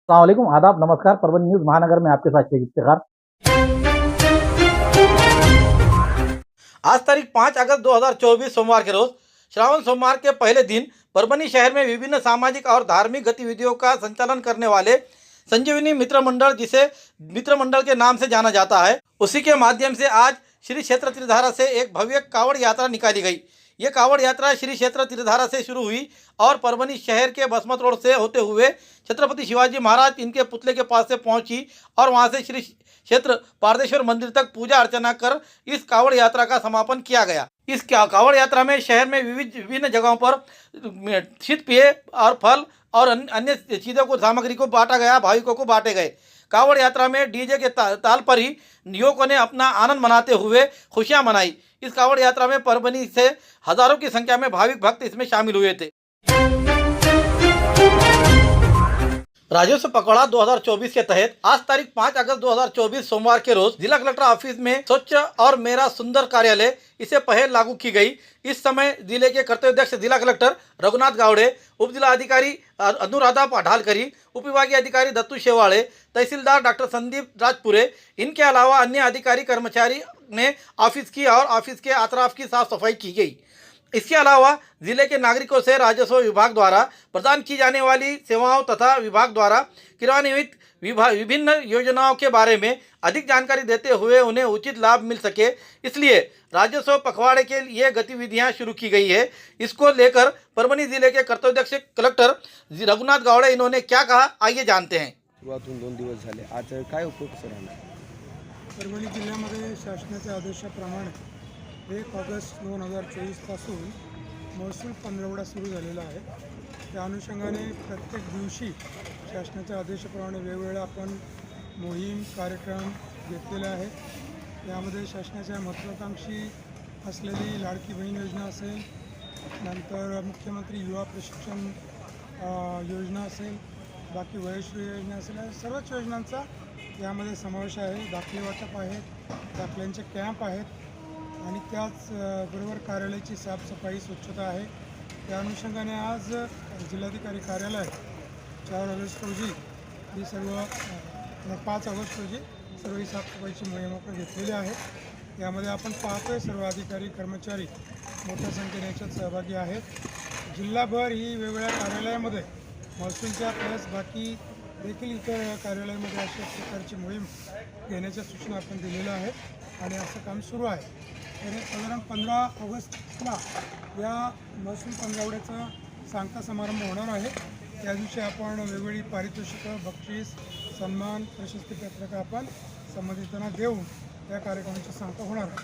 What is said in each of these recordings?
अस्सलाम वालेकुम, आदाब, नमस्कार। परभणी न्यूज़ महानगर में आपके साथ शेख इफ्तिखार। आज तारीख 5 अगस्त 2024 सोमवार के रोज श्रावण सोमवार के पहले दिन परभणी शहर में विभिन्न सामाजिक और धार्मिक गतिविधियों का संचालन करने वाले संजीवनी मित्र मंडल, जिसे मित्र मंडल के नाम से जाना जाता है, उसी के माध्यम से आज श्री क्षेत्र त्रिधारा से एक भव्य कावड़ यात्रा निकाली गई। ये कावड़ यात्रा श्री क्षेत्र त्रिधारा से शुरू हुई और परभणी शहर के बसमत रोड से होते हुए छत्रपति शिवाजी महाराज इनके पुतले के पास से पहुंची और वहां से श्री क्षेत्र पारदेश्वर मंदिर तक पूजा अर्चना कर इस कावड़ यात्रा का समापन किया गया। इस कावड़ यात्रा में शहर में विभिन्न जगहों पर शीत पेय और फल और अन्य चीज़ों को सामग्री को बांटा गया, भाविकों को बांटे गए। कावड़ यात्रा में डीजे के ताल पर ही युवकों ने अपना आनंद मनाते हुए खुशियां मनाई। इस कावड़ यात्रा में परभणी से हजारों की संख्या में भाविक भक्त इसमें शामिल हुए थे। राजस्व पखवाड़ा 2024 के तहत आज तारीख 5 अगस्त 2024 सोमवार के रोज जिला कलेक्टर ऑफिस में स्वच्छ और मेरा सुंदर कार्यालय इसे पहल लागू की गई। इस समय जिले के कर्तव्याध्यक्ष जिला कलेक्टर रघुनाथ गावड़े, उप जिला अधिकारी अनुराधा पाठालकरी, उप विभागीय अधिकारी दत्तू शेवाड़े, तहसीलदार डॉक्टर संदीप राजपुरे, इनके अलावा अन्य अधिकारी कर्मचारी ने ऑफिस की और ऑफिस के अतराफ की साफ सफाई की गई। इसके अलावा जिले के नागरिकों से राजस्व विभाग द्वारा प्रदान की जाने वाली सेवाओं तथा विभाग द्वारा क्रियान्वित विभिन्न योजनाओं के बारे में अधिक जानकारी देते हुए उन्हें उचित लाभ मिल सके, इसलिए राजस्व पखवाड़े के लिए गतिविधियां शुरू की गई है। इसको लेकर परभणी जिले के कर्तव्याध्यक्ष कलेक्टर रघुनाथ गावड़े इन्होंने क्या कहा, आइए जानते हैं। सुरुवातून 2 दिवस झाले, आज काय उपयोग सर आला? परभणी जिल्ह्यामध्ये शासनाच्या आदेशाप्रमाणे 1 ऑगस्ट 2024 पासून महसूल पंधरवडा सुरू झालेला आहे। त्या अनुषंगाने प्रत्येक दिवशी शासनाच्या आदेशाप्रमाणे वेगवेगळ्या आपण मोहीम कार्यक्रम घेतलेले आहेत। यामध्ये शासनाच्या महत्त्वाकांक्षी असलेली लाडकी बहीण योजना असेल, नंतर मुख्यमंत्री युवा प्रशिक्षण योजना असेल, बाकी वयश्री योजना असेल, सर्वच योजनांचा यामध्ये समावेश आहे। दाखले वाटप आहेत, दाखल्यांचे कॅम्प आहेत आणि त्याच बरोबर कार्यालयाची साफसफाई स्वच्छता आहे। त्या अनुषंगाने आज जिल्हाधिकारी कार्यालय 4 ऑगस्ट रोजी ही सर्व 5 ऑगस्ट रोजी सर्व ही साफसफाईची मोहीम आपण घेतलेली आहे। यामध्ये आपण पाहतोय सर्व अधिकारी कर्मचारी मोठ्या संख्येने याच्यात सहभागी आहेत। जिल्हाभर ही वेगवेगळ्या कार्यालयामध्ये महसूलच्या प्लस बाकी देखील इतर कार्यालयामध्ये अशा प्रकारची मोहीम घेण्याच्या सूचना आपण दिलेल्या आहेत आणि असं काम सुरू आहे। तर साधारण 15 ऑगस्टला या महसूल पंधरवड्याचा सांगता समारंभ होणार आहे। त्या दिवशी आपण वेगवेगळी पारितोषिकं, बक्षीस, सन्मान, प्रशस्तीपत्रकं आपण संबंधितांना देऊन या कार्यक्रमाची सांगता होणार आहे।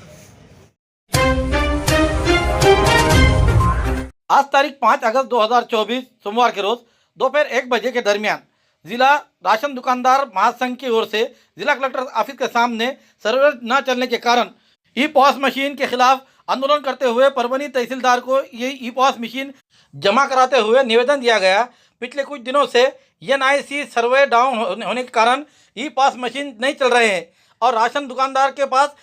आज तारीख 5 अगस्त 2024 सोमवार के रोज दोपहर 1 बजे के दरमियान जिला राशन दुकानदार महासंघ की ओर से जिला कलेक्टर ऑफिस के सामने सर्वर न चलने के कारण ई पॉस मशीन के खिलाफ आंदोलन करते हुए परभणी तहसीलदार को ये ई पॉस मशीन जमा कराते हुए निवेदन दिया गया। पिछले कुछ दिनों से NIC सर्वे डाउन होने के कारण ई पॉस मशीन नहीं चल रहे हैं और राशन दुकानदार के पास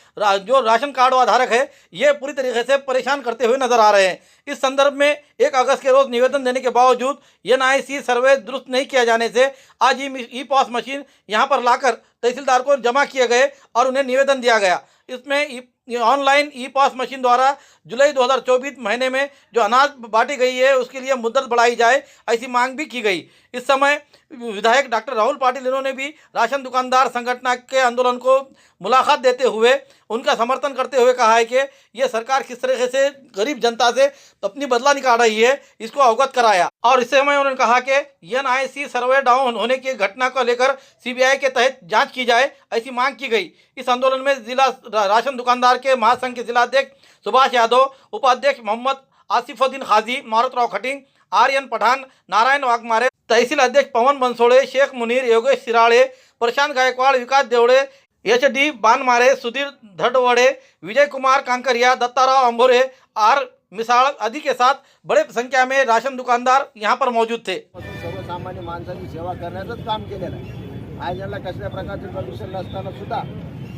जो राशन कार्ड धारक है ये पूरी तरीके से परेशान करते हुए नजर आ रहे हैं। इस संदर्भ में 1 अगस्त के रोज निवेदन देने के बावजूद NIC सर्वे दुरुस्त नहीं किया जाने से आज ई पॉस मशीन यहां पर लाकर तहसीलदार को जमा किए गए और उन्हें निवेदन दिया गया। इसमें ऑनलाइन ई पॉस मशीन द्वारा जुलाई 2024 महीने में जो अनाज बांटी गई है उसके लिए मुद्दत बढ़ाई जाए, ऐसी मांग भी की गई। इस समय विधायक डॉक्टर राहुल पाटिल इन्होंने भी राशन दुकानदार संगठन के आंदोलन को मुलाकात देते हुए उनका समर्थन करते हुए कहा है कि ये सरकार किस तरीके से गरीब जनता से अपनी बदला निकाल रही है, इसको अवगत कराया। और इस समय उन्होंने कहा कि NIC सर्वे डाउन होने की घटना को लेकर CBI के तहत जांच की जाए, ऐसी मांग की गई। इस आंदोलन में जिला राशन दुकानदार के महासंघ के जिलाध्यक्ष सुभाष यादव, उपाध्यक्ष मोहम्मद आसिफुद्दीन खाजी, मारुतराव खटिंग, आर्यन पठान, नारायण वाघमारे, तहसील अध्यक्ष पवन बनसोड़े, शेख मुनीर, योगेश सिराड़े, प्रशांत गायकवाड़, विकास देवड़े, HD बानमारे, सुधीर धड़वड़े, विजय कुमार कांकरिया, दत्ताराव अंभोरे, आर मिसाळ आदि के साथ बड़े संख्या में राशन दुकानदार यहाँ पर मौजूद थे। सर्वसामान्य माणसाची सेवा करण्याचंच काम केलेलं आहे। आज यांना कसल्या प्रकारचे प्रदूषण नसताना सुद्धा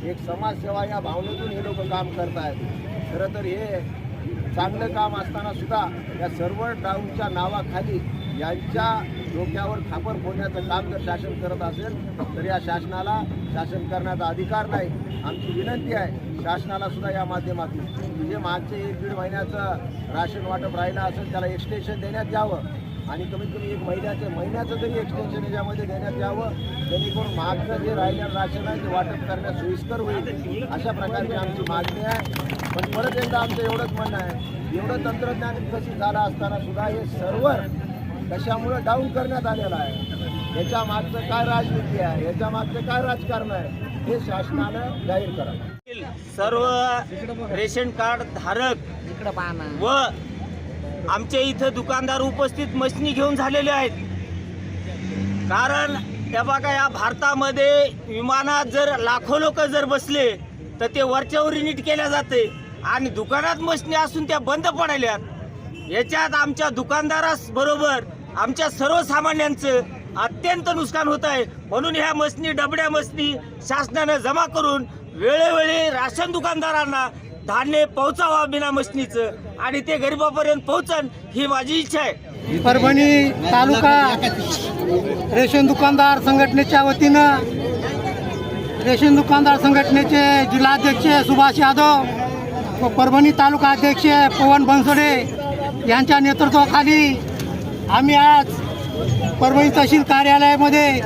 एक समाजसेवा या भावनेतून हे लोक काम करत आहेत। खरं तर हे चांगलं काम असताना सुद्धा या सर्व्हर डाऊनच्या नावाखाली यांच्या डोक्यावर खापर फोडण्याचं काम जर शासन करत असेल तर या शासनाला शासन करण्याचा अधिकार नाही. आमची विनंती आहे शासनाला सुद्धा या माध्यमातून की जे मागचे 1-1.5 महिन्याचं राशन वाटप राहिलं असेल त्याला एक्सटेन्शन देण्यात यावं आणि कमीत कमी 1 महिन्याचं तरी एक्सटेन्शन याच्यामध्ये देण्यात यावं, जेणेकरून मागचं जे राहिलेलं राशन आहे ते वाटप करण्यास सोयीस्कर होईल. अशा प्रकारची आमची मागणी आहे. पण परत एकदा आमचं एवढंच म्हणणं आहे, एवढं तंत्रज्ञान विकसित झालं असताना सुद्धा हे सर्व्हर कशामुळं डाऊन करण्यात आलेलं आहे, याच्या मागचं काय राजनीती आहे, याच्या मागचं काय राजकारण आहे हे शासनानं जाहीर करावं. सर्व रेशन कार्ड धारक व आमच्या इथं दुकानदार उपस्थित मशनी घेऊन झालेले आहेत. कारण त्या बघा या भारतामध्ये विमानात जर लाखो लोक जर बसले तर ते वरच्यावर नीट केल्या जाते आणि दुकानात मशनी असून त्या बंद पडल्यात. याच्यात आमच्या दुकानदारास बरोबर आमच्या सर्वसामान्यांचं अत्यंत नुकसान होत आहे. म्हणून ह्या मशनी डबड्या मशनी शासनानं जमा करून वेळोवेळी राशन दुकानदारांना धान्य पोहोचावा बिना मशनीचं आणि ते गरिबापर्यंत पोहोचन ही माझी इच्छा आहे. परभणी तालुका रेशन दुकानदार संघटनेच्या वतीनं रेशन दुकानदार संघटनेचे जिल्हाध्यक्ष सुभाष यादव व परभणी तालुका अध्यक्ष पवन बनसोडे यांच्या नेतृत्वाखाली आम्ही आज परभणी तहसील कार्यालयामध्ये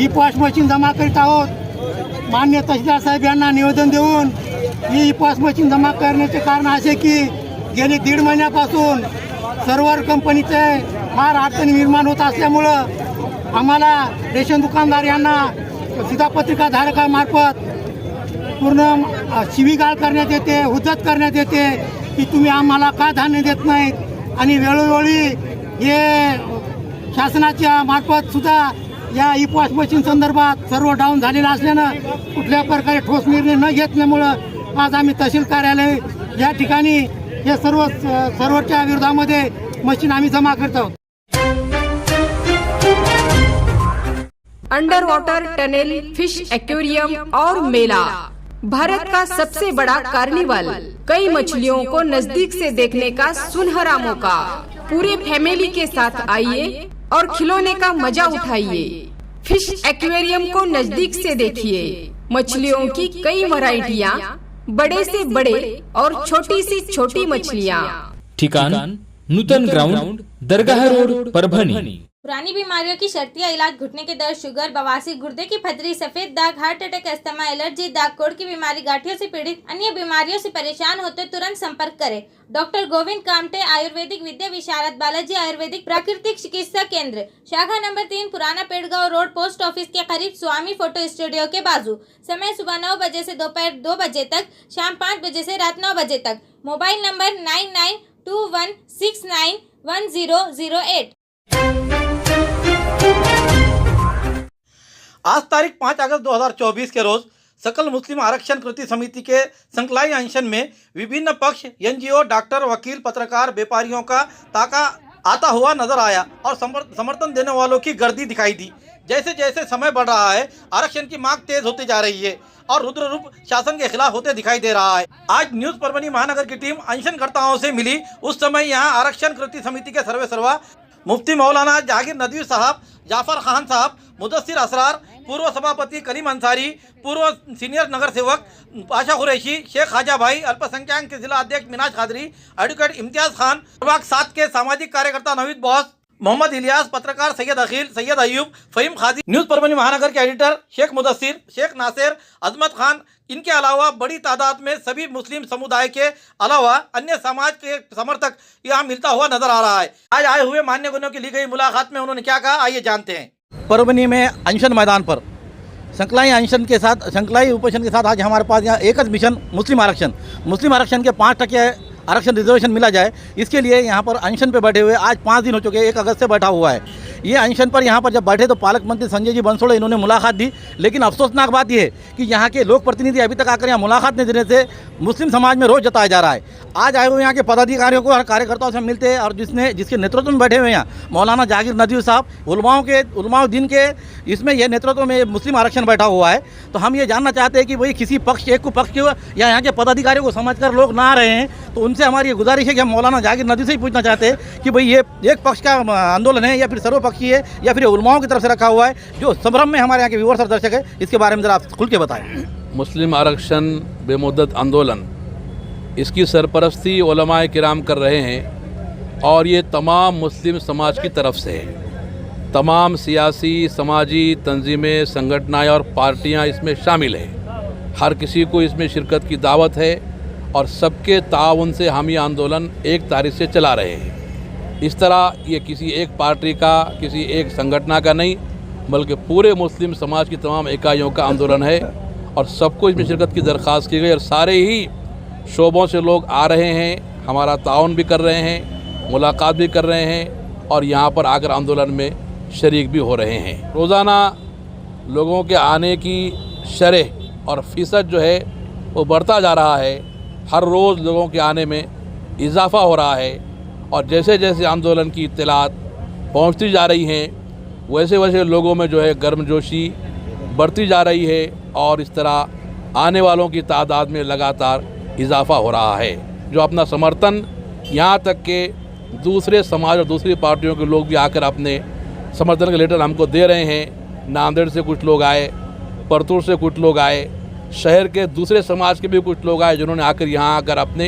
ई पॉस मशीन जमा करीत आहोत. माननीय तहसीलदार साहेब यांना निवेदन देऊन ही पॉस मशीन जमा करण्याचे कारण असे की गेली 1.5 महिन्यापासून सर्व्हर कंपनीचे फार अडचणी निर्माण होत असल्यामुळं आम्हाला रेशन दुकानदार यांना शिधापत्रिका धारकामार्फत पूर्ण शिवीगाळ करण्यात येते, हुज्जत करण्यात येते की तुम्ही आम्हाला का धान्य देत नाहीत आणि वेळोवेळी हे शासनाच्या मार्फत सुद्धा या ई पॉस मशीन संदर्भात सर्व डाऊन झालेलं असल्यानं कुठल्या प्रकारे ठोस निर्णय न घेतल्यामुळं आज आम्ही तहसील कार्यालय या ठिकाणी हे सर्वच्या विरोधामध्ये मशीन आम्ही जमा करत आहोत. Under water tunnel, fish aquarium और मेला, भारत का सबसे बड़ा कार्निवल. कई मछलियों को नजदीक से देखने का सुनहरा मौका. पूरे फैमिली के साथ आइए और खिलौने का मजा उठाइए. फिश एक्वेरियम को नजदीक से देखिए. मछलियों की कई वैरायटियाँ, बड़े से बड़े और छोटी सी छोटी मछलियाँ. ठिकान नूतन ग्राउंड, दरगाह रोड, परभणी. पुरानी बीमारियों की शर्तिया इलाज, घुटने के दर्द, शुगर, बवासीर, गुर्दे की पथरी, सफेद दाग, हार्ट अटैक, अस्थमा, एलर्जी, दाग कोड़ की बीमारी, गांठियों से पीड़ित, अन्य बीमारियों से परेशान होते तुरंत संपर्क करें. डॉक्टर गोविंद कामटे, आयुर्वेदिक विद्या विशारद, बालाजी आयुर्वेदिक प्राकृतिक चिकित्सा केंद्र, शाखा नंबर 3, पुराना पेड़गांव रोड, पोस्ट ऑफिस के करीब, स्वामी फोटो स्टूडियो के बाजू. समय सुबह 9 बजे से दोपहर 2 बजे तक, शाम 5 बजे से रात 9 बजे तक. Mobile number 9921691008. आज तारीख 5 अगस्त 2024 के रोज सकल मुस्लिम आरक्षण कृति समिति के संकलाई अनशन में विभिन्न पक्ष, एनजीओ, डॉक्टर, वकील, पत्रकार, व्यापारियों का ताका आता हुआ नजर आया और समर्थन देने वालों की गर्दी दिखाई दी. जैसे जैसे समय बढ़ रहा है आरक्षण की मांग तेज होती जा रही है और रुद्र रूप शासन के खिलाफ होते दिखाई दे रहा है. आज न्यूज परभणी महानगर की टीम अनशनकर्ताओं से मिली. उस समय यहाँ आरक्षण कृति समिति के सर्वेसर्वा मुफ्ती मौलाना जहांगीर नदवी साहब, जाफर खान साहब, मुदस्सिर असरार, पूर्व सभापति कलीम अंसारी, पूर्व सीनियर नगर सेवक पाशा कुरैशी, शेख खाजा भाई, अल्पसंख्यक के जिला अध्यक्ष मिनाज कादरी, एडवोकेट इम्तियाज खान, प्रभाग 7 के सामाजिक कार्यकर्ता नवीद बॉस, मोहम्मद इलियास, पत्रकार सैयद अखिल, सैयद अयूब, फहीम खादी, न्यूज़ परभणी महानगर के एडिटर शेख मुदस्सिर, शेख नासिर, अजमत खान, इनके अलावा बड़ी तादाद में सभी मुस्लिम समुदाय के अलावा अन्य समाज के समर्थक यहाँ मिलता हुआ नजर आ रहा है. आज आए हुए मान्यगण्यों की ली गई मुलाकात में उन्होंने क्या कहा, आइए जानते हैं. परभणी में अनशन मैदान पर संकलाई अनशन के साथ, संकलाई उपोषण के साथ आज हमारे पास यहाँ एक मिशन मुस्लिम आरक्षण के 5% आरक्षण रिजर्वेशन मिला जाए, इसके लिए यहाँ पर अनशन पे बैठे हुए आज 5 दिन हो चुके हैं. 1 अगस्त से बैठा हुआ है. ये अनशन पर यहाँ पर जब बैठे तो पालक मंत्री संजय जी बनसोड़े इन्होंने मुलाकात दी, लेकिन अफसोसनाक बात यह है कि यहाँ के लोक प्रतिनिधि अभी तक आकर यहाँ मुलाकात नहीं देने से मुस्लिम समाज में रोष जताया जा रहा है. आज आए हुए यहाँ के पदाधिकारियों को और कार्यकर्ताओं से मिलते हैं और जिसके नेतृत्व में बैठे हुए यहाँ मौलाना जहांगीर नदवी साहब, उलमाओं दिन के इसमें यह नेतृत्व में मुस्लिम आरक्षण बैठा हुआ है. तो हम ये जानना चाहते हैं कि भाई किसी पक्ष एक को पक्ष क्यों या यहाँ के पदाधिकारियों को समझकर लोग ना आ रहे हैं, तो उनसे हमारी ये गुजारिश है कि हम मौलाना जाकिर नदी से ही पूछना चाहते हैं कि भाई ये एक पक्ष का आंदोलन है या फिर सर्वपक्षीय है या फिर उलमाओं की तरफ से रखा हुआ है, जो संभ्रम में हमारे यहाँ के व्यूअर्स और दर्शक है, इसके बारे में ज़रा आप खुल के बताएं। मुस्लिम आरक्षण बेमुद्दत आंदोलन, इसकी सरपरस्ती उलमाए किराम कर रहे हैं और ये तमाम मुस्लिम समाज की तरफ से है। तमाम सियासी समाजी तंजीमें, संगठनाएँ और पार्टियाँ इसमें शामिल हैं। हर किसी को इसमें शिरकत की दावत है और सबके ताउन से हम ये आंदोलन 1 तारीख से चला रहे हैं। इस तरह ये किसी एक पार्टी का, किसी एक संगठन का नहीं, बल्कि पूरे मुस्लिम समाज की तमाम इकाइयों का आंदोलन है और सबको इसमें शिरकत की दरख्वास्त की गई और सारे ही शोबों से लोग आ रहे हैं, हमारा ताउन भी कर रहे हैं, मुलाकात भी कर रहे हैं और यहाँ पर आकर आंदोलन में शरीक भी हो रहे हैं। रोज़ाना लोगों के आने की शरह और फ़ीसद जो है वो बढ़ता जा रहा है। हर रोज़ लोगों के आने में इजाफ़ा हो रहा है और जैसे जैसे आंदोलन की इत्तलात पहुंचती जा रही हैं, वैसे वैसे लोगों में जो है गर्मजोशी बढ़ती जा रही है और इस तरह आने वालों की तादाद में लगातार इजाफ़ा हो रहा है। जो अपना समर्थन, यहाँ तक के दूसरे समाज और दूसरी पार्टियों के लोग भी आकर अपने समर्थन के लेटर हमको दे रहे हैं। नांदेड़ से कुछ लोग आए, परतूर से कुछ लोग आए, शहर के दूसरे समाज के भी कुछ लोग आए, जिन्होंने आकर यहाँ आकर अपने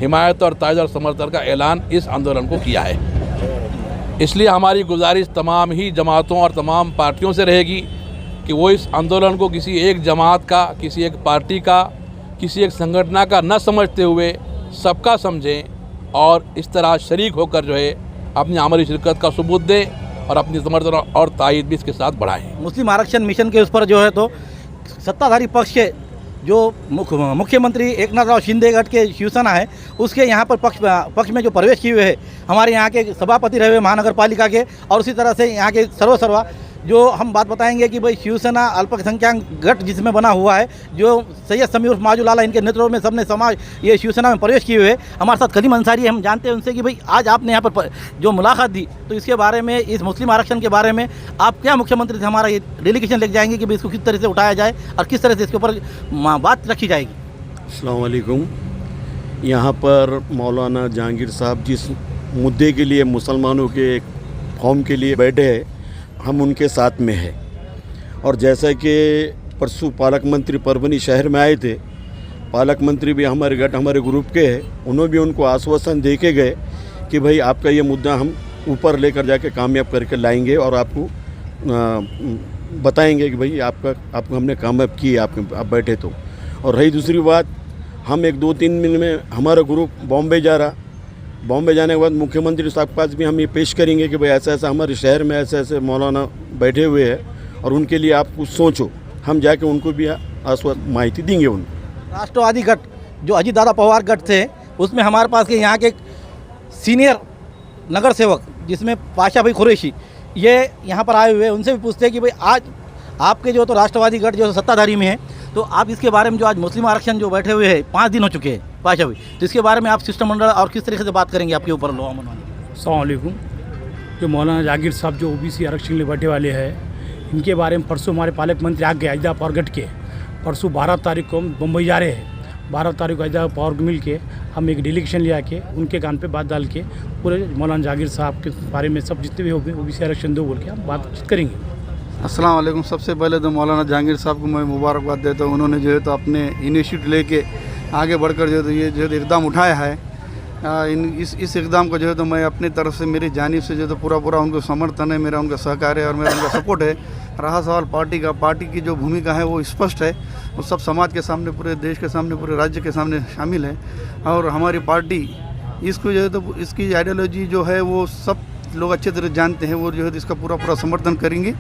हिमायत और ताज़ और समर्थन का ऐलान इस आंदोलन को किया है। इसलिए हमारी गुजारिश तमाम ही जमातों और तमाम पार्टियों से रहेगी कि वो इस आंदोलन को किसी एक जमात का, किसी एक पार्टी का, किसी एक संगठन का न समझते हुए सबका समझें और इस तरह शरीक होकर जो है अपनी हमारी शिरकत का सबूत दें और अपनी समर्थन और तायद भी इसके साथ बढ़ाएं। मुस्लिम आरक्षण मिशन के उस पर जो है तो सत्ताधारी पक्ष के जो मुख्यमंत्री एकनाथराव शिंदे गठ के शिवसेना है, उसके यहाँ पर पक्ष में जो प्रवेश किए हुए है हमारे यहाँ के सभापति रहे हुए महानगर पालिका के, और उसी तरह से यहाँ के सर्वा जो हम बात बताएंगे कि भाई शिवसेना अल्पसंख्यक गठ जिसमें बना हुआ है, जो सैयद समीर उर्फ माजू लाला, इनके नेतृत्व में सबने समाज ये शिवसेना में प्रवेश किए हुए। हमारे साथ कलीम अंसारी, हम जानते हैं उनसे कि भाई आज आपने यहाँ पर जो मुलाकात दी, तो इसके बारे में, इस मुस्लिम आरक्षण के बारे में आप क्या मुख्यमंत्री से हमारा ये डेलीगेशन लेके जाएंगे कि भाई इसको किस तरह से उठाया जाए और किस तरह से इसके ऊपर बात रखी जाएगी? अस्सलाम वालेकुम। यहाँ पर मौलाना जहांगीर साहब जिस मुद्दे के लिए मुसलमानों के एक कौम के लिए बैठे हैं, हम उनके साथ में है। और जैसा कि परसों पालक मंत्री परभनी शहर में आए थे, पालक मंत्री भी हमारे गठ, हमारे ग्रुप के हैं, उन्होंने भी उनको आश्वासन दे के गए कि भाई आपका ये मुद्दा हम ऊपर लेकर जाके कामयाब करके लाएंगे और आपको बताएंगे कि भाई आपको हमने कामयाब किए, आप बैठे तो। और रही दूसरी बात, हम 1-2-3 दिन में हमारा ग्रुप बॉम्बे जा रहा। बॉम्बे जाने के बाद मुख्यमंत्री साहब के पास भी हम ये पेश करेंगे कि भाई ऐसा ऐसा हमारे शहर में ऐसे ऐसे मौलाना बैठे हुए हैं और उनके लिए आप कुछ सोचो। हम जाके उनको भी माहिती देंगे। उनको राष्ट्रवादी गठ जो अजीत दादा पवार गठ थे, उसमें हमारे पास के यहाँ के सीनियर नगर सेवक जिसमें पाशा भाई कुरैशी ये यहाँ पर आए हुए हैं, उनसे भी पूछते हैं कि भाई आज आपके जो तो राष्ट्रवादी गठ जो सत्ताधारी में है, तो आप इसके बारे में जो आज मुस्लिम आरक्षण जो बैठे हुए हैं 5 दिन हो चुके हैं पाशा भाई, तो इसके बारे में आप शिष्टमंडल और किस तरीके से बात करेंगे आपके ऊपर लोग? अस्सलाम वालेकुम। जो मौलाना जहांगीर साहब जो ओबीसी आरक्षण लिए बैठे वाले हैं, इनके बारे में परसों हमारे पालक मंत्री आ गए अजदा पावर गठ के, परसों 12 तारीख को हम मुंबई जा रहे हैं। 12 तारीख को अजदा पावर मिल के हम एक डेलीगेशन ले आके उनके कान पे बात डाल के पूरे मौलाना जहांगीर साहब के बारे में सब जितने भी हो ओबीसी आरक्षण दो बोल के हम बातचीत करेंगे। अस्सलाम वालेकुम। सबसे पहले तो मौलाना जहांगीर साहब को मैं मुबारकबाद देता हूँ। उन्होंने जो है तो अपने इनिशिएटिव लेके आगे बढ़कर जो है तो ये जो है इक़दाम उठाया है। इस इक़दाम को जो है तो मैं अपनी तरफ से, मेरी जानिब से जो है तो पूरा उनको समर्थन है, मेरा उनका सहकार है और मेरा उनका सपोर्ट है। रहा सवाल पार्टी का, पार्टी की जो भूमिका है वो स्पष्ट है, वो सब समाज के सामने, पूरे देश के सामने, पूरे राज्य के सामने शामिल है। और हमारी पार्टी इसको जो है तो इसकी आइडियोलॉजी जो है वो सब लोग अच्छे तरह जानते हैं, वो जो है तो इसका पूरा समर्थन करेंगे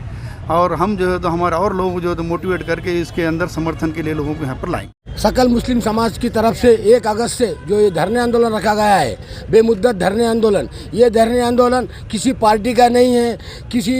और हम जो है तो हमारे और लोगों को जो है तो मोटिवेट करके इसके अंदर समर्थन के लिए लोगों को यहाँ पर लाएंगे। सकल मुस्लिम समाज की तरफ से 1 अगस्त से जो ये धरने आंदोलन रखा गया है, बेमुद्दत धरने आंदोलन, ये धरने आंदोलन किसी पार्टी का नहीं है, किसी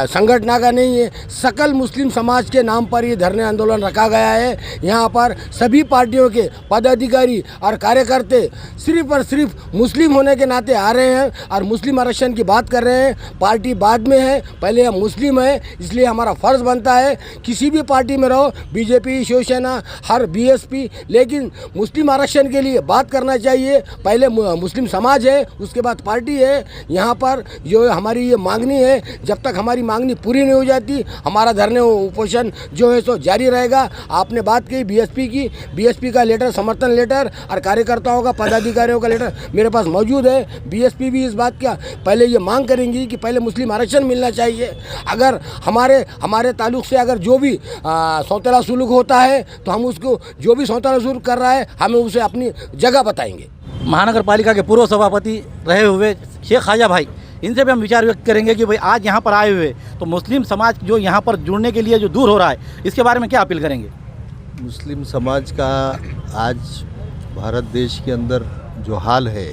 संगठन का नहीं है, सकल मुस्लिम समाज के नाम पर ये धरने आंदोलन रखा गया है। यहाँ पर सभी पार्टियों के पदाधिकारी और कार्यकर्ता सिर्फ और सिर्फ मुस्लिम होने के नाते आ रहे हैं और मुस्लिम आरक्षण की बात कर रहे हैं। पार्टी बाद में है, पहले हम मुस्लिम मुस्लिम है, इसलिए हमारा फ़र्ज़ बनता है किसी भी पार्टी में रहो, बीजेपी, शिवसेना, हर बीएसपी, लेकिन मुस्लिम आरक्षण के लिए बात करना चाहिए। पहले मुस्लिम समाज है, उसके बाद पार्टी है। यहाँ पर जो हमारी ये मांगनी है, जब तक हमारी मांगनी पूरी नहीं हो जाती हमारा धरने उपोषण जो है सो जारी रहेगा। आपने बात की बीएसपी की, बीएसपी का लेटर, समर्थन लेटर और कार्यकर्ताओं का, पदाधिकारियों का लेटर मेरे पास मौजूद है। बीएसपी भी इस बात का पहले ये मांग करेंगी कि पहले मुस्लिम आरक्षण मिलना चाहिए। अगर हमारे ताल्लुक से अगर जो भी सौतेला सुलूक होता है तो हम उसको, जो भी सौतेला सुलूक कर रहा है, हमें उसे अपनी जगह बताएंगे। महानगर पालिका के पूर्व सभापति रहे हुए शेख ख्वाजा भाई, इनसे भी हम विचार व्यक्त करेंगे कि भाई आज यहाँ पर आए हुए तो मुस्लिम समाज जो यहाँ पर जुड़ने के लिए जो दूर हो रहा है, इसके बारे में क्या अपील करेंगे? मुस्लिम समाज का आज भारत देश के अंदर जो हाल है,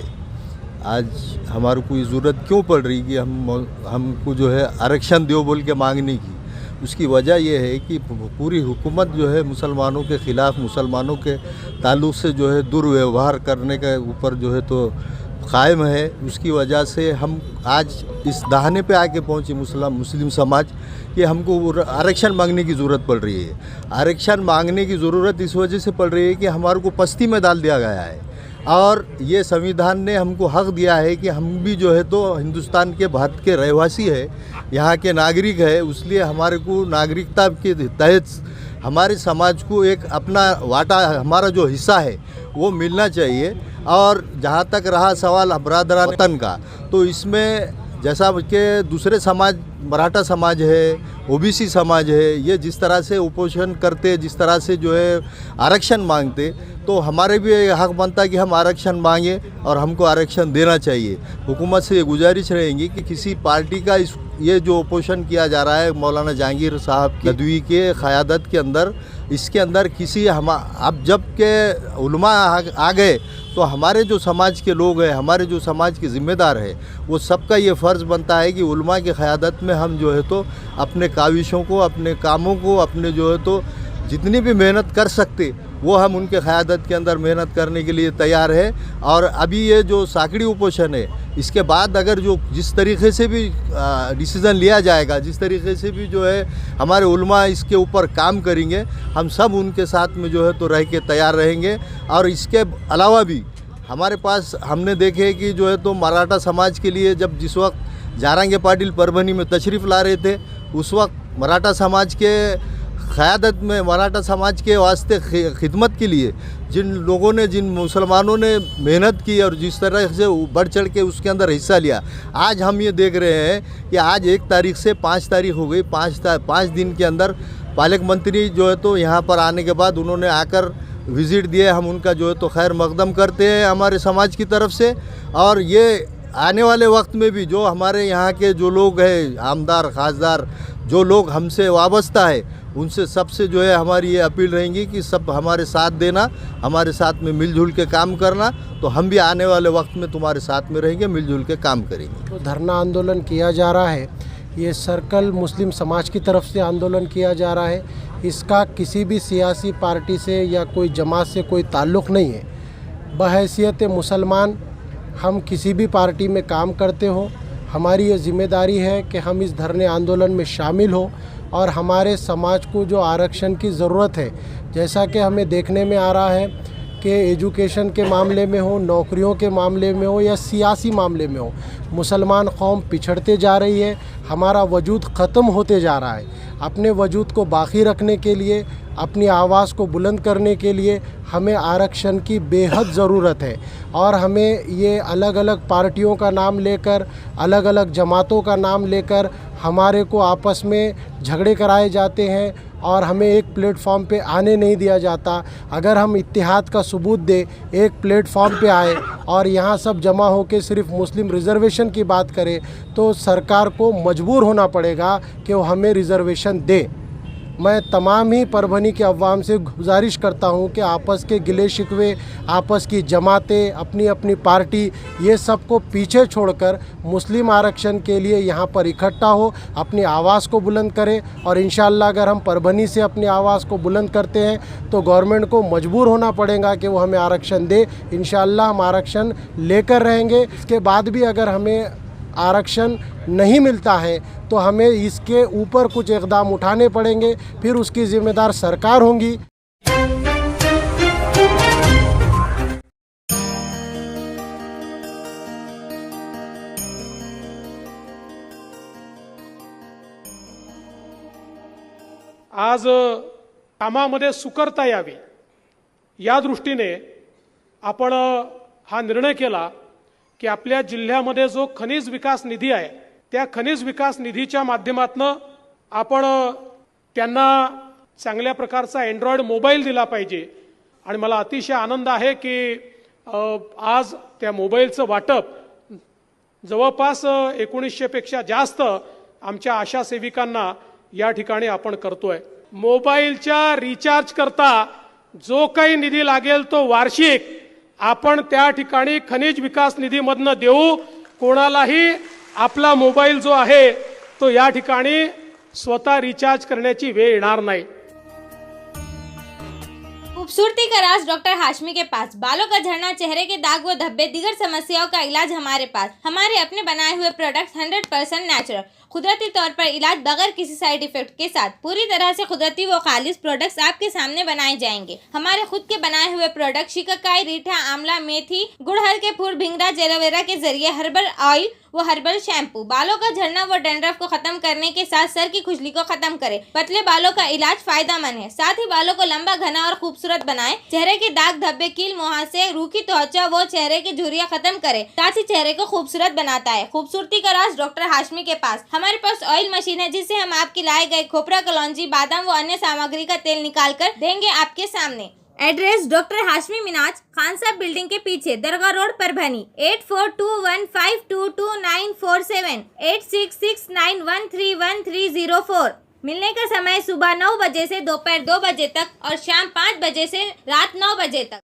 आज हमारे को ज़रूरत क्यों पड़ रही कि हमको जो है आरक्षण दो बोल के मांगने की, उसकी वजह यह है कि पूरी हुकूमत जो है मुसलमानों के ख़िलाफ़, मुसलमानों के ताल्लुक़ से जो है दुर्व्यवहार करने के ऊपर जो है तो कायम है। उसकी वजह से हम आज इस दहाने पे आके पहुँचे मुस्लिम समाज कि हमको आरक्षण मांगने की ज़रूरत पड़ रही है। आरक्षण मांगने की ज़रूरत इस वजह से पड़ रही है कि हमारे को पस्ती में डाल दिया गया है और ये संविधान ने हमको हक दिया है कि हम भी जो है तो हिंदुस्तान के, भारत के रहवासी है, यहाँ के नागरिक है, इसलिए हमारे को नागरिकता के तहत हमारे समाज को एक अपना वाटा, हमारा जो हिस्सा है वो मिलना चाहिए। और जहाँ तक रहा सवाल बरादरान वतन का, तो इसमें जैसा कि दूसरे समाज, मराठा समाज है, ओबीसी समाज है, ये जिस तरह से उपोषण करते, जिस तरह से जो है आरक्षण मांगते, तो हमारे भी हक बनता है कि हम आरक्षण मांगे और हमको आरक्षण देना चाहिए। हुकूमत से ये गुजारिश रहेंगी कि किसी पार्टी का ये जो उपोषण किया जा रहा है मौलाना जहांगीर साहब की नदवी के क़यादत के अंदर, इसके अंदर किसी अब जब के उलमा आ गए तो हमारे जो समाज के लोग हैं, हमारे जो समाज के ज़िम्मेदार है, वो सबका ये फ़र्ज़ बनता है कि उलमा की क़यादत में हम जो है तो अपने काविशों को, अपने कामों को, अपने जो है तो जितनी भी मेहनत कर सकते वो हम उनके क़यादत के अंदर मेहनत करने के लिए तैयार है। और अभी ये जो साकड़ी उपोषण है, इसके बाद अगर जो जिस तरीके से भी डिसीज़न लिया जाएगा, जिस तरीके से भी जो है हमारे उलमा इसके ऊपर काम करेंगे, हम सब उनके साथ में जो है तो रह के तैयार रहेंगे। और इसके अलावा भी हमारे पास हमने देखे कि जो है तो मराठा समाज के लिए जब जिस वक्त जारंगे पाटिल परभनी में तशरीफ़ ला रहे थे, उस वक्त मराठा समाज के क़यादत में, मराठा समाज के वास्ते खिदमत के लिए जिन लोगों ने, जिन मुसलमानों ने मेहनत की और जिस तरह से बढ़ चढ़ के उसके अंदर हिस्सा लिया, आज हम ये देख रहे हैं कि आज 1 तारीख से 5 तारीख हो गई, 5 दिन के अंदर पालक मंत्री जो है तो यहाँ पर आने के बाद उन्होंने आकर विज़िट दिए। हम उनका जो है तो खैर मकदम करते हैं हमारे समाज की तरफ से। और ये आने वाले वक्त में भी जो हमारे यहाँ के जो लोग हैं, आमदार, खासदार, जो लोग हमसे वाबस्ता है, उनसे सबसे जो है हमारी ये अपील रहेंगी कि सब हमारे साथ देना, हमारे साथ में मिलजुल के काम करना, तो हम भी आने वाले वक्त में तुम्हारे साथ में रहेंगे, मिलजुल के काम करेंगे। तो धरना आंदोलन किया जा रहा है, ये सर्कल मुस्लिम समाज की तरफ से आंदोलन किया जा रहा है। इसका किसी भी सियासी पार्टी से या कोई जमात से कोई ताल्लुक़ नहीं है। बहैसियत मुसलमान हम किसी भी पार्टी में काम करते हो, हमारी ये जिम्मेदारी है कि हम इस धरने आंदोलन में शामिल हो और हमारे समाज को जो आरक्षण की ज़रूरत है, जैसा कि हमें देखने में आ रहा है कि एजुकेशन के मामले में हो, नौकरियों के मामले में हो या सियासी मामले में हो, मुसलमान कौम पिछड़ते जा रही है, हमारा वजूद ख़त्म होते जा रहा है। अपने वजूद को बाकी रखने के लिए, अपनी आवाज़ को बुलंद करने के लिए हमें आरक्षण की बेहद ज़रूरत है। और हमें ये अलग अलग पार्टियों का नाम लेकर, अलग अलग जमातों का नाम लेकर हमारे को आपस में झगड़े कराए जाते हैं और हमें एक प्लेटफॉर्म पे आने नहीं दिया जाता। अगर हम इत्तेहाद का सबूत दे, एक प्लेटफॉर्म पे आए और यहाँ सब जमा होकर सिर्फ मुस्लिम रिज़र्वेशन की बात करें, तो सरकार को मजबूर होना पड़ेगा कि वो हमें रिज़र्वेशन दे। मैं तमाम ही परभनी के अवाम से गुजारिश करता हूं कि आपस के गिले शिकवे, आपस की जमातें, अपनी अपनी पार्टी, ये सब को पीछे छोड़कर मुस्लिम आरक्षण के लिए यहाँ पर इकट्ठा हो, अपनी आवाज़ को बुलंद करें। और इंशाअल्लाह अगर हम परभनी से अपनी आवाज़ को बुलंद करते हैं तो गवर्नमेंट को मजबूर होना पड़ेगा कि वो हमें आरक्षण दे। इंशाअल्लाह हम आरक्षण लेकर रहेंगे। इसके बाद भी अगर हमें आरक्षण नहीं मिलता है तो हमें इसके ऊपर कुछ इकदाम उठाने पड़ेंगे, फिर उसकी जिम्मेदार सरकार होंगी। आज कामामध्ये सुकरता यावी या दृष्टीने आपण हा निर्णय केला की आपल्या जिल्ह्यामध्ये जो खनिज विकास निधी आहे त्या खनिज विकास निधीच्या माध्यमातून आपण त्यांना चांगल्या प्रकारचा अँड्रॉइड मोबाईल दिला पाहिजे। आणि मला अतिशय आनंद आहे की आज त्या मोबाईलचं वाटप जवळपास 1900 पेक्षा जास्त आमच्या आशा सेविकांना या ठिकाणी आपण करतोय। मोबाईलच्या रिचार्ज करता जो काही निधी लागेल तो वार्षिक आपण त्या ठिकाणी खनिज विकास निधीमधनं देऊ। कोणालाही आपला मोबाईल जो आहे तो या ठिकाणी स्वतः रिचार्ज करण्याची वेळ येणार नाही। खूबसूरती का राज डॉक्टर हाशमी के पास। बालों का झड़ना, चेहरे के दाग व धब्बे, दीगर समस्याओं का इलाज हमारे पास। हमारे अपने बनाए हुए प्रोडक्ट्स 100% नेचुरल, कुदरती तौर पर इलाज बगैर किसी साइड इफेक्ट के साथ पूरी तरह से कुदरती व खालिश प्रोडक्ट्स आपके सामने बनाए जाएंगे। हमारे खुद के बनाए हुए प्रोडक्ट शिकाकाई, रीठा, आंवला, मेथी, गुड़हल के फूल, भिंगराज, एलोवेरा के जरिए हर्बल ऑयल वो हर्बल शैम्पू बालों का झड़ना व डैंड्रफ को खत्म करने के साथ सर की खुजली को खत्म करे। पतले बालों का इलाज फायदेमंद है, साथ ही बालों को लंबा, घना और खूबसूरत बनाए। चेहरे के दाग धब्बे, कील, मुहासे, रूखी त्वचा वो चेहरे की झुर्रियां खत्म करे, साथ ही चेहरे को खूबसूरत बनाता है। खूबसूरती का राज डॉक्टर हाशमी के पास। हमारे पास ऑयल मशीन है जिससे हम आपकी लाए गए खोपरा, कलौंजी, बादाम व अन्य सामग्री का तेल निकाल कर देंगे आपके सामने। एड्रेस डॉक्टर हाशमी मिनाज, खान साहब बिल्डिंग के पीछे, दरगाह रोड, परभनी। 8421522947 8669131304। मिलने का समय सुबह 9 बजे से दोपहर 2 बजे तक और शाम 5 बजे से रात 9 बजे तक।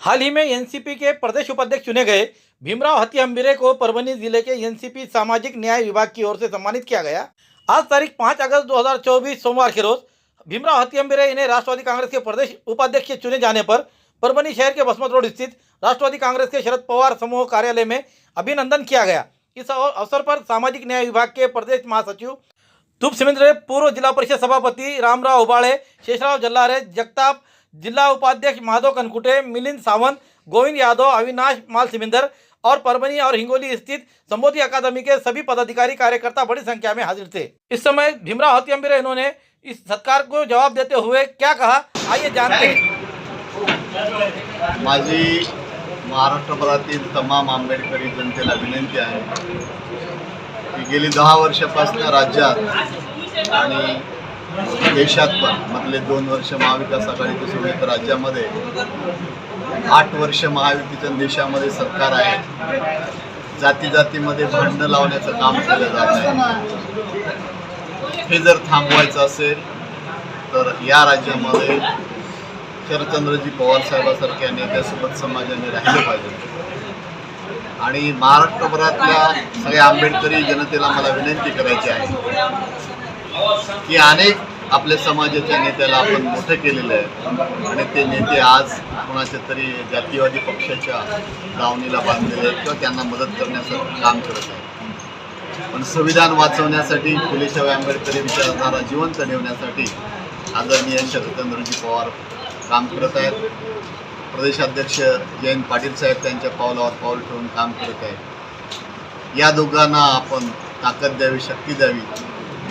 हाल ही में एनसीपी के प्रदेश उपाध्यक्ष चुने गए भीमराव हत्तियांबिरे को परभनी जिले के एनसीपी सामाजिक न्याय विभाग की ओर से सम्मानित किया गया। आज तारीख 5 अगस्त 2024 सोमवार के रोज भीमराव हत्तियांबिरे इन्हें राष्ट्रवादी कांग्रेस के प्रदेश उपाध्यक्ष चुने जाने पर परभनी शहर के बसमत रोड स्थित राष्ट्रवादी कांग्रेस के शरद पवार समूह कार्यालय में अभिनंदन किया गया। इस अवसर पर सामाजिक न्याय विभाग के प्रदेश महासचिव तुप सिमिंद्रे, पूर्व जिला परिषद सभापति रामराव उबाळे, शेषराव जल्लारे, जगताप, जिला उपाध्यक्ष माधव कनकुटे, मिलिंद सावंत, गोविंद यादव, अविनाश मालसिमिंदर और परभनी और हिंगोली स्थित संबोधि अकादमी के सभी पदाधिकारी कार्यकर्ता बड़ी संख्या में हाजिर थे। इस समय भीमराव हत्तियांबिरे इन्होंने इस सत्कार को जवाब देते हुए क्या कहा, आइए जानते हैं। माझी महाराष्ट्रभरातील तमाम आंबेडकरी जनतेला विनंती आहे की गेली 10 वर्षापासून राज्यात आणि देशात पण मधले 2 वर्ष महाविकास आघाडीचे सोडले तर राज्यामध्ये 8 वर्ष महायुतीच्या देशामध्ये सरकार आहे। जाती जातीमध्ये भांडणं लावण्याचं काम केलं जात आहे। हे जर थांबवायचं असेल तर या राज्यामध्ये शरदचंद्रजी पवार साहेबांसारख्या नेत्यासोबत समाजाने राहिलं पाहिजे। आणि महाराष्ट्रभरातल्या सगळ्या आंबेडकरी जनतेला मला विनंती करायची आहे की अनेक आपल्या समाजाच्या नेत्याला आपण मोठं केलेलं आहे आणि ते नेते आज कोणाच्या तरी जातीवादी पक्षाच्या दावणीला बांधलेले आहेत किंवा त्यांना मदत करण्याचं काम करत आहेत। पण संविधान वाचवण्यासाठी फुलेशाह आंबेडकरी विचारधारा जिवंत ठेवण्यासाठी आदरणीय शरदचंद्रजी पवार काम करत आहेत। प्रदेशाध्यक्ष जयंत पाटील साहेब त्यांच्या पावलावर पाऊल ठेवून काम करत आहेत। या दोघांना आपण ताकद द्यावी, शक्ती द्यावी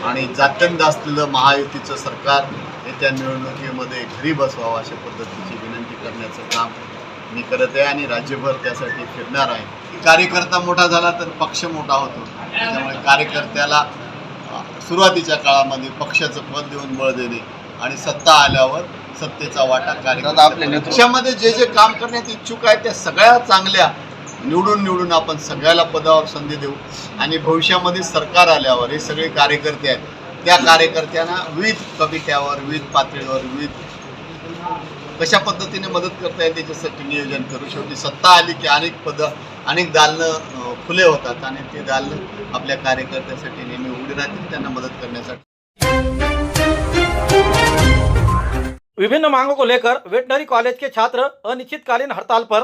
आणि जात्यंत असलेलं महायुतीचं सरकार येत्या निवडणुकीमध्ये घरी बसवावं अशा पद्धतीची विनंती करण्याचं काम मी करत आहे आणि राज्यभर त्यासाठी फिरणार आहे। कार्यकर्ता मोठा झाला तर पक्ष मोठा होतो, त्यामुळे कार्यकर्त्याला सुरुवातीच्या काळामध्ये पक्षाचं पद देऊन बळ देणे आणि सत्ता आल्यावर सत्तेचा वाटा कार्यकर्त्याला पक्षामध्ये जे जे काम करण्यात इच्छुक आहेत त्या सगळ्या चांगल्या निवडून आपण सगळ्याला पदावर संधी देऊ आणि भविष्यामध्ये सरकार आल्यावर हे सगळे कार्यकर्ते आहेत त्या कार्यकर्त्यांना विविध कमिट्यावर, विविध पातळीवर, विविध कशा पद्धतीने मदत करता येईल त्याच्यासाठी नियोजन करू। शेवटी सत्ता आली की अनेक पदं, अनेक दालनं खुले होतात आणि ते दालनं आपल्या कार्यकर्त्यासाठी नेहमी उघडी राहतील, त्यांना मदत करण्यासाठी। विभिन्न मांगों को लेकर वेटनरी कॉलेज के छात्र अनिश्चितकालीन हड़ताल पर।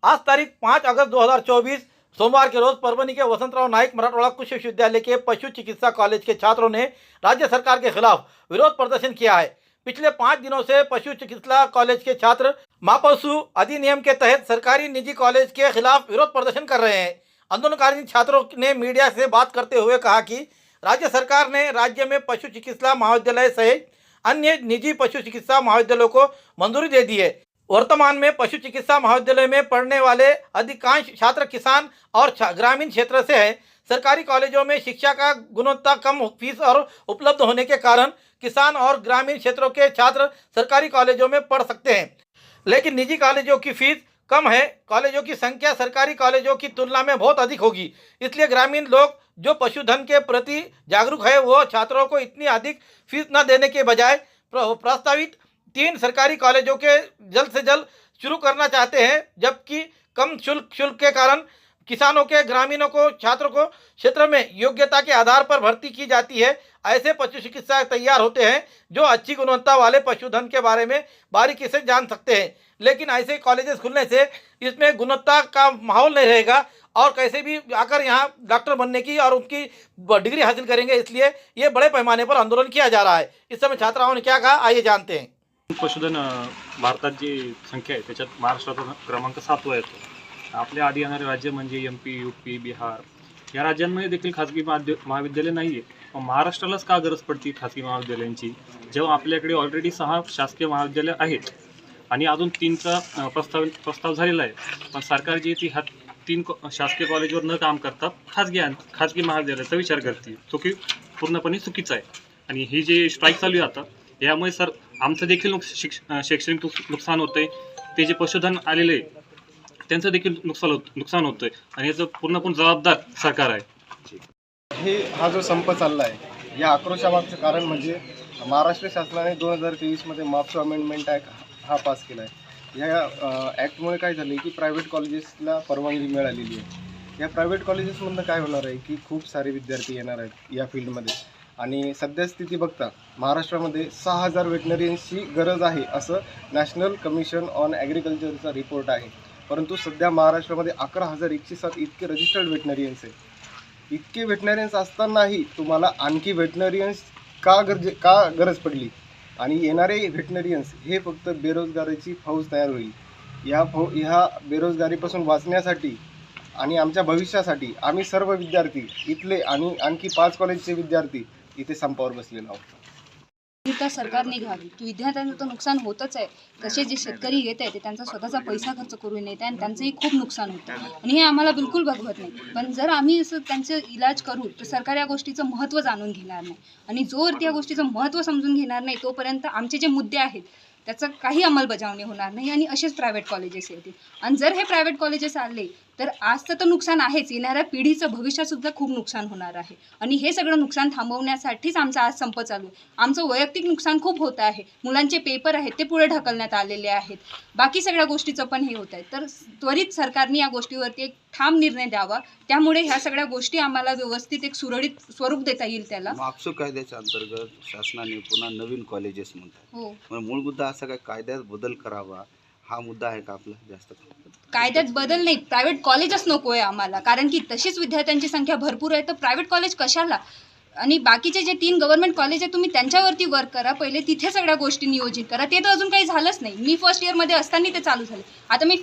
आज तारीख 5 अगस्त 2024 सोमवार के रोज परभनी के वसंतराव नाइक मराठवाड़ा कृषि विश्वविद्यालय के पशु चिकित्सा कॉलेज के छात्रों ने राज्य सरकार के खिलाफ विरोध प्रदर्शन किया है। पिछले 5 दिनों से पशु चिकित्सा कॉलेज के छात्र मापसू अधिनियम के तहत सरकारी निजी कॉलेज के खिलाफ विरोध प्रदर्शन कर रहे हैं। आंदोलनकारी छात्रों ने मीडिया से बात करते हुए कहा कि राज्य सरकार ने राज्य में पशु चिकित्सा महाविद्यालय सहित अन्य निजी पशु चिकित्सा महाविद्यालयों को मंजूरी दे दी है। वर्तमान में पशु चिकित्सा महाविद्यालय में पढ़ने वाले अधिकांश छात्र किसान और ग्रामीण क्षेत्र से हैं। सरकारी कॉलेजों में शिक्षा का गुणवत्ता कम फीस और उपलब्ध होने के कारण किसान और ग्रामीण क्षेत्रों के छात्र सरकारी कॉलेजों में पढ़ सकते हैं, लेकिन निजी कॉलेजों की फीस कम है। कॉलेजों की संख्या सरकारी कॉलेजों की तुलना में बहुत अधिक होगी, इसलिए ग्रामीण लोग जो पशुधन के प्रति जागरूक है वो छात्रों को इतनी अधिक फीस न देने के बजाय प्रस्तावित 3 सरकारी कॉलेजों के जल्द से जल्द शुरू करना चाहते हैं, जबकि कम शुल्क के कारण किसानों के ग्रामीणों को छात्रों को क्षेत्र में योग्यता के आधार पर भर्ती की जाती है। ऐसे पशु चिकित्सा तैयार होते हैं जो अच्छी गुणवत्ता वाले पशुधन के बारे में बारीकी से जान सकते हैं, लेकिन ऐसे कॉलेजेस खुलने से इसमें गुणवत्ता का माहौल नहीं रहेगा और कैसे भी आकर यहाँ डॉक्टर बनने की और उनकी डिग्री हासिल करेंगे, इसलिए ये बड़े पैमाने पर आंदोलन किया जा रहा है। इस समय छात्राओं ने क्या कहा, आइए जानते हैं। पशुधन भारतात जी संख्या आहे त्याच्यात महाराष्ट्राचा क्रमांक 7वा येतो। आपल्या आधी येणारे राज्य म्हणजे MP, UP, बिहार या राज्यांमध्ये देखील खाजगी महाविद्यालय नाही आहे। पण महाराष्ट्रालाच का गरज पडती खाजगी महाविद्यालयांची, जेव्हा आपल्याकडे ऑलरेडी 6 शासकीय महाविद्यालय आहेत आणि अजून 3चा प्रस्ताव झालेला आहे, पण सरकार जी ती 3 शासकीय कॉलेजवर न काम करता खाजगी महाविद्यालयाचा विचार करते, जो की पूर्णपणे चुकीचा आहे। आणि ही जी स्ट्राईक चालू आहे आता, यामुळे सर आमचं देखील शैक्षणिक नुकसान होतंय, ते जे पशुधन आलेले त्यांचं देखील नुकसान होतंय आणि याचं पूर्णपणे जबाबदार सरकार आहे। हा जो संप चालला आहे या आक्रोशामागचं कारण म्हणजे महाराष्ट्र शासनाने 2023 मध्ये मापसू अमेंडमेंट ॲक्ट हा पास केला आहे। या ॲक्टमुळे काय झालं की प्रायव्हेट कॉलेजेसला परवानगी मिळालेली आहे। या प्रायव्हेट कॉलेजेसमधनं काय होणार आहे की खूप सारे विद्यार्थी येणार आहेत या फील्डमध्ये आणि सद्यस्थिती बघता महाराष्ट्रामध्ये 6000 वेटनरियन्सची गरज आहे असं नॅशनल कमिशन ऑन ॲग्रिकल्चरचा रिपोर्ट आहे, परंतु सध्या महाराष्ट्रामध्ये 11,107 इतके रजिस्टर्ड वेटनरियन्स आहेत। इतके वेटनरियन्स असतानाही तुम्हाला आणखी वेटनरियन्स का गरज पडली आणि येणारे वेटनरियन्स हे फक्त बेरोजगारीची फौज तयार होईल। ह्या बेरोजगारीपासून वाचण्यासाठी आणि आमच्या भविष्यासाठी आम्ही सर्व विद्यार्थी इथले आणि आणखी 5 कॉलेजचे विद्यार्थी इथे संपावर बसलेलो आहोत। सरकार निघावी की विद्यार्थ्यांचं तर नुकसान होतच आहे, तसे जे शेतकरी येत आहे ते त्यांचा स्वतःचा पैसा खर्च करून येत आहे आणि त्यांचंही खूप नुकसान होतं आणि हे आम्हाला बिलकुल बघवत नाही। पण जर आम्ही असं त्यांचं इलाज करू तर सरकार या गोष्टीचं महत्त्व जाणून घेणार नाही आणि जोवर त्या गोष्टीचं महत्त्व समजून घेणार नाही तोपर्यंत आमचे जे मुद्दे आहेत त्याचं काही अंमलबजावणी होणार नाही आणि असेच प्रायव्हेट कॉलेजेस येतील। आणि जर हे प्रायव्हेट कॉलेजेस आले तर आजचं तर नुकसान आहेच, येणाऱ्या पिढीचं भविष्यातसुद्धा खूप नुकसान होणार आहे आणि हे सगळं नुकसान थांबवण्यासाठीच आमचा आज संप चालू आहे। आमचं वैयक्तिक नुकसान खूप होत आहे, मुलांचे पेपर आहेत ते पुढे ढकलण्यात आलेले आहेत, बाकी सगळ्या गोष्टीचं पण हे होत आहे। तर त्वरित सरकारने या गोष्टीवरती एक ठाम निर्णय द्यावा, त्यामुळे ह्या सगळ्या गोष्टी आम्हाला व्यवस्थित एक सुरळीत स्वरूप देता येईल त्याला। मापसू कायद्याच्या अंतर्गत शासनाने पुन्हा नवीन कॉलेजेस म्हणतात, हो, मूळ मुद्दा असा काय कायद्यात बदल करावा हा मुद्दा आहे का आपला? जास्त कायद्यात बदल नाही, प्रायव्हेट कॉलेजच नको आहे आम्हाला, कारण की तशीच विद्यार्थ्यांची संख्या भरपूर आहे तर प्रायव्हेट कॉलेज कशाला? आणि बाकीचे जे 3 गव्हर्नमेंट कॉलेज आहे तुम्ही त्यांच्यावरती वर्क करा, पहिले तिथे सगळ्या गोष्टी नियोजित करा। ते तर अजून काही झालंच नाही। मी फर्स्ट इयरमध्ये असताना ते चालू झाले, आता मी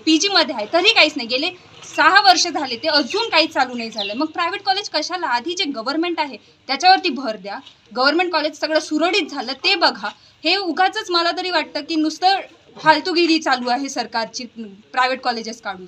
PG मध्ये आहे तरी काहीच नाही, गेले 6 वर्ष झाले ते अजून काही चालू नाही झालं। मग प्रायव्हेट कॉलेज कशाला? आधी जे गव्हर्नमेंट आहे त्याच्यावरती भर द्या, गव्हर्नमेंट कॉलेज सगळं सुरळीत झालं ते बघा। हे उगाचच मला तरी वाटतं की नुसतं फालतूगिरी चालू आहे सरकारची प्रायव्हेट कॉलेजेस काढून।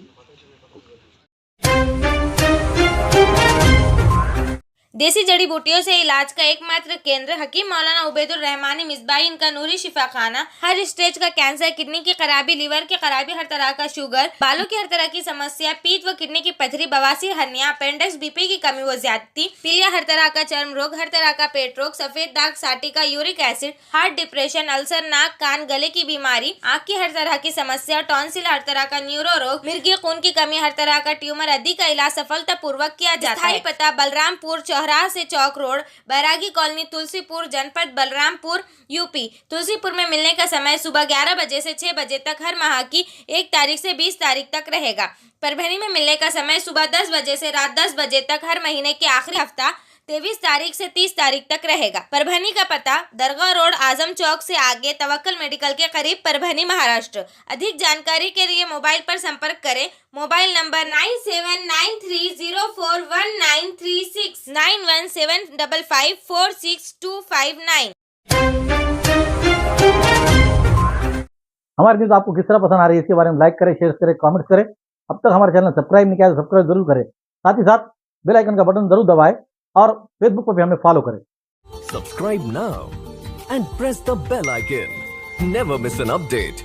देसी जड़ी बूटियों से इलाज का एकमात्र केंद्र हकीम मौलाना उबैदुर रहमानी मिसबाही इनका नूरी शिफा खाना। हर स्टेज का कैंसर, किडनी की खराबी, लीवर की खराबी, हर तरह का शुगर, बालों की हर तरह की समस्या, पीठ व किडनी की पथरी, बवासीर, हर्निया, अपेंडिक्स, BP की कमी व ज्यादती, पीलिया, हर तरह का चर्म रोग, हर तरह का पेट रोग, सफेद दाग, sciatica, uric acid, heart, depression, ulcer, नाक, कान, गले की बीमारी, आँख की हर तरह की समस्या, टॉन्सिल, हर तरह का न्यूरो रोग, मिर्गी खून की कमी, हर तरह का ट्यूमर आदि का इलाज सफलतापूर्वक किया जाता है। पता बलरामपुर, चौराहा से चौक रोड, बैरागी कॉलोनी, तुलसीपुर, जनपद बलरामपुर, यूपी। तुलसीपुर में मिलने का समय सुबह 11 बजे से 6 बजे तक हर माह की 1 तारीख से 20 तारीख तक रहेगा। परभणी में मिलने का समय सुबह 10 बजे से रात 10 बजे तक हर महीने के आखिरी हफ्ता 23 तारीख से 30 तारीख तक रहेगा। परभणी का पता दरगाह रोड, आजम चौक से आगे, तवक्कल मेडिकल के करीब, परभणी, महाराष्ट्र। अधिक जानकारी के लिए मोबाइल पर संपर्क करें। Mobile number 9793041936 9175546259। हमारी न्यूज़ आपको किस तरह पसंद आ रही है इसके बारे में लाइक करें, शेयर करें, कमेंट्स करें। अब तक हमारे चैनल सब्सक्राइब नहीं किया तो सब्सक्राइब जरूर करें। साथ ही साथ बेल आइकन का बटन जरूर दबाएं और फेसबुक पर भी हमें फॉलो करें। Subscribe now and press the bell icon. Never miss an update.